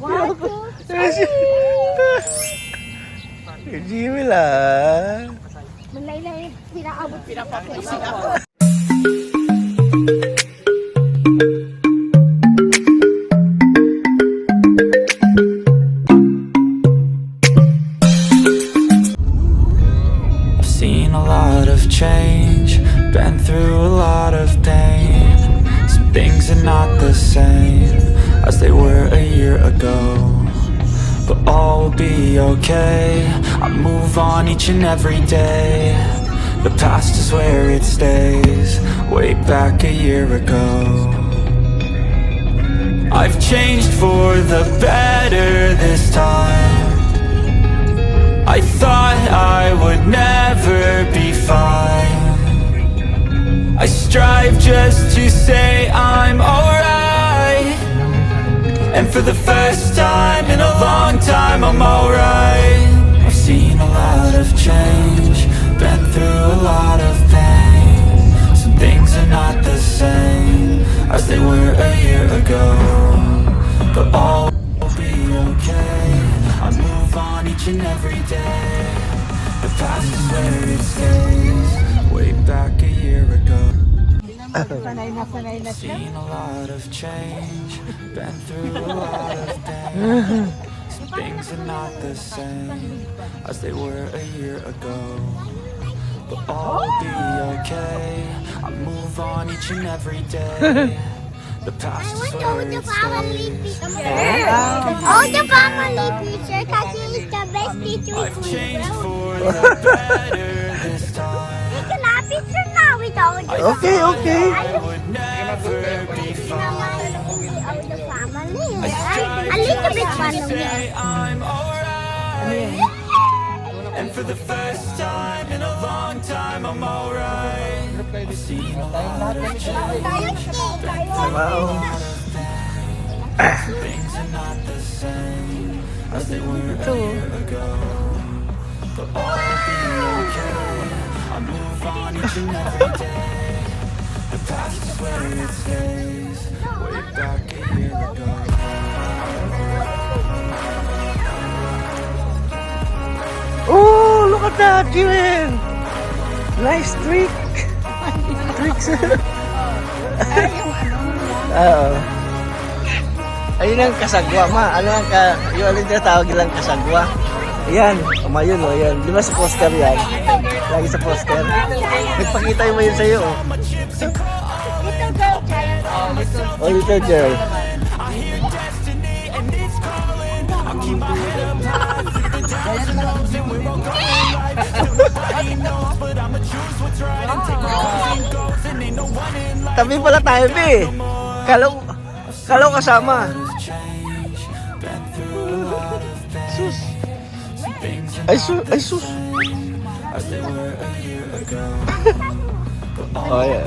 One, two, Jimmy lang. Malaylay, pinaabot. I've seen a lot of change, been through a lot of pain. Some things are not the same as they were a year ago, but all will be okay. I move on each and every day. The past is where it stays, way back a year ago. I've changed for the better this time. I thought I would never be fine. I strive just to say I'm alright, and for the first time in a long time I'm alright. I've seen a lot of change, been through a lot of pain. Some things are not the same as they were a year ago, but all will be okay. I move on each and every day. The past is where it stays, way back a year ago. Seen a lot of change, been through a lot of pain. Some things are not the same as they were a year ago, but all will be okay. I move on each and every day. The past is where it stays. All the family picture kasi is the best teacher I've in changed the for the better this time. We can have picture now with all the Okay, okay. I would never be fine. all the family. A little bit fun of Say it. I'm alright, and for the first time in a long time I'm alright. I've seen a lot of change, Wow. things are not the same as they were a year ago, but all will be okay. I move on each and every day. The past is where it stays, way back a year ago. Oh, look at that, Jimmy. Nice trick. Tricks. Oo. Ayun ang kasagwa, ma. Ano ang yung alin na tawag nilang kasagwa? Ayan. Umayun, o. Ayan. Di ba sa poster yan? Lagi sa poster. Nagpakita yung mayon sa'yo, oh. Oh, little girl. Tabi pala tayo, be. Kalaw kasama. Sus. Ay, sus. Oh, yeah.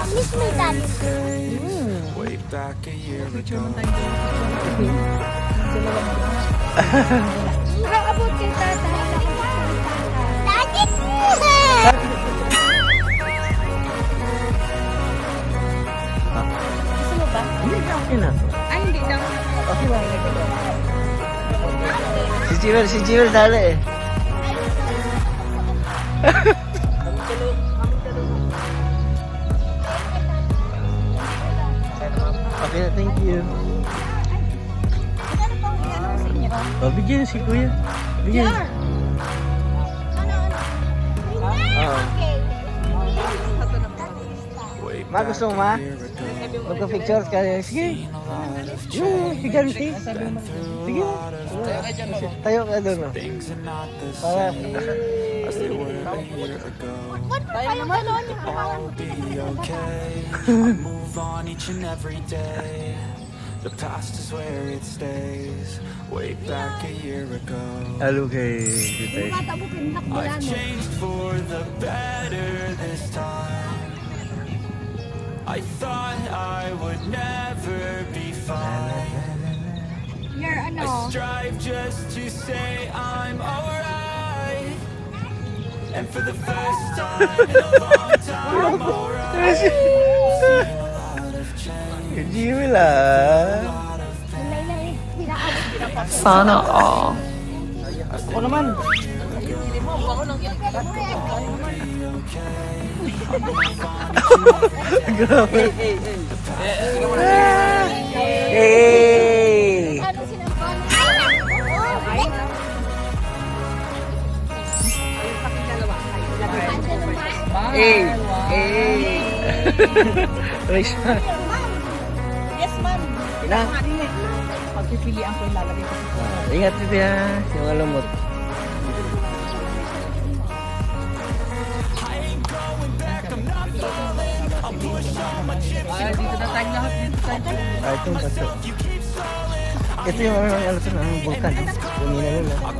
Miss my daddy. Way back a year ago. Abot kay tatay. Daddy! Gusto mo ba? Hindi na, okay na. Ay, hindi lang. Okay lang. Si Jiwer dali eh. Okay na, thank you. Ano pang inano sa inyo? Oh, bigyan si Kuya. Bigyan. Oo. Ma, gusto mo, ma? Magka-picture ka. Sige. Higanti. Sige. Tayo ka doon, no? Para. Tayo naman doon yung I'll be okay. I move on each and every day. The past is where it stays, way back a year ago. Halo kay Kitay. I've changed for the better this time. I thought I would never be fine. Your I ano? strive just to say I'm alright, And for the first time in a long time, alright. Jewel ah. Sana all. Ako naman. Grabe. Hey! Ano sinampon? Ay, naku! Hey! Hey! Race na. Yes, ma'am. Na. Pagpipilian ko yung lalagay ko sa Ingat dito ya. Yung alamot. dito na tayo lahat. Dito tayo. Ah, ito yung bato. Ito yung ano ito na, ang vulkan. Lumina nun ah.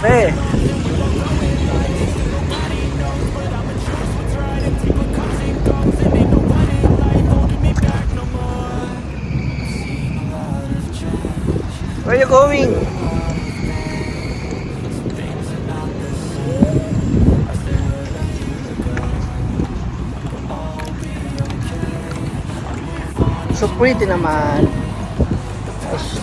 Hey! Where are you going? So pretty naman. Gosh.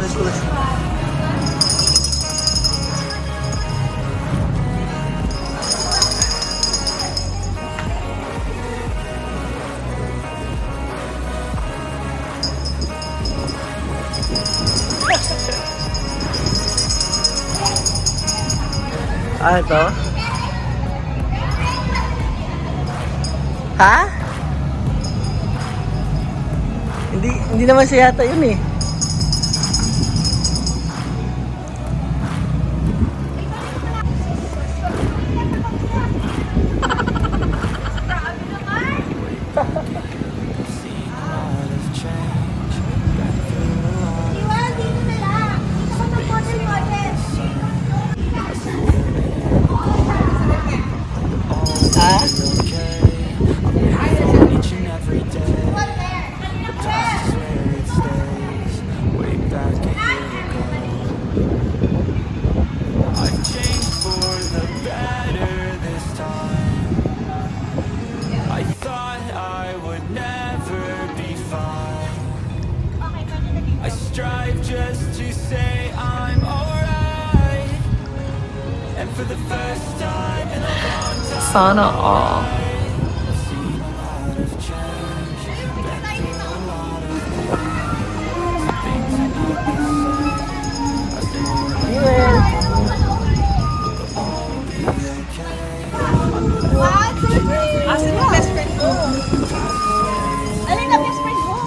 Let's go, let's go. Ah, ito? Ha? Hindi naman siya yata yun eh. Iwan, dito na lang. Dito ka mag-model-model. Ha? Each and every day, What there? Kanina pa. where it stays, way back a year ago. I've changed for the better this time. I thought I would never be fine. Okay, pwede na dito. I strive just to say I'm alright. And for the first time in a long time, Sana all. Jewel! Wow, so sweet. Asan yung best friend ko? Alin na best friend mo?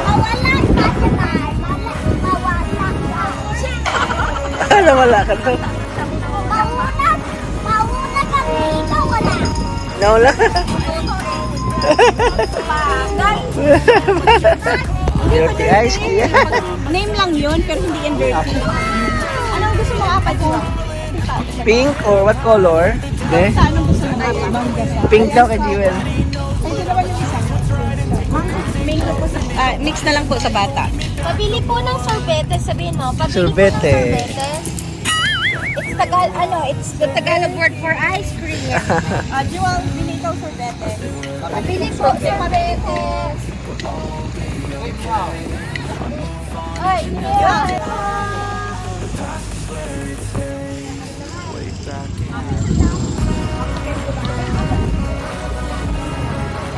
Mawala ka naman. Mawala ka. Alam wala ka to. Mauna kami, ikaw wala. Nawala ka. Bagay. Dirty eyes, kuya. Name lang yun, pero hindi yan dirty. Anong gusto mo kapag mo? Pink or what color? Okay. Sa anong gusto mo? Mangga sa. Pink daw kay Jewel. Ito naman yung isa. Mango po sa... mix na lang po sa bata. Pabili po ng sorbetes, sabihin mo. Pabili Sorbete. po ng sorbetes. It's the Tagalog word for ice cream. Jewel, bili ikaw sorbete. Pabili po sorbetes. Ay, yeah.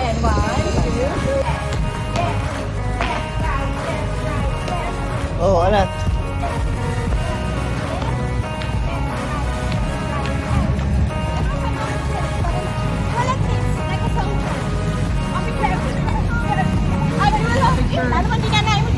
And one, two. Oh, alat. Wala kids. Nagkasaunan. Okay, pero... Ay, wala. Ano man dinanay mo?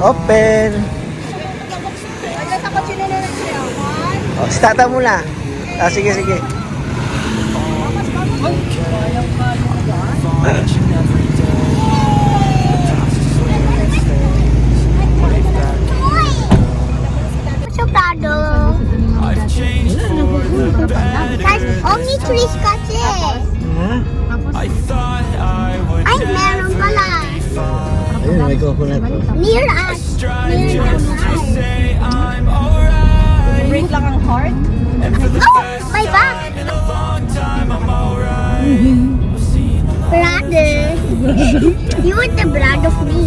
Open. Hanggang sa kotse na lang siya. One. O, si tata muna. Ah, sige, sige. Chocolado. I've changed for the better. Guys, only three scotches. Ha? I thought I would Ay, meron pala. Ayun, may coconut. Near us. strive Near just us. to say I'm alright. Break lang ang heart. And for the Oh, first my back. time in a long time, I'm alright. Brother. You want the blood of me.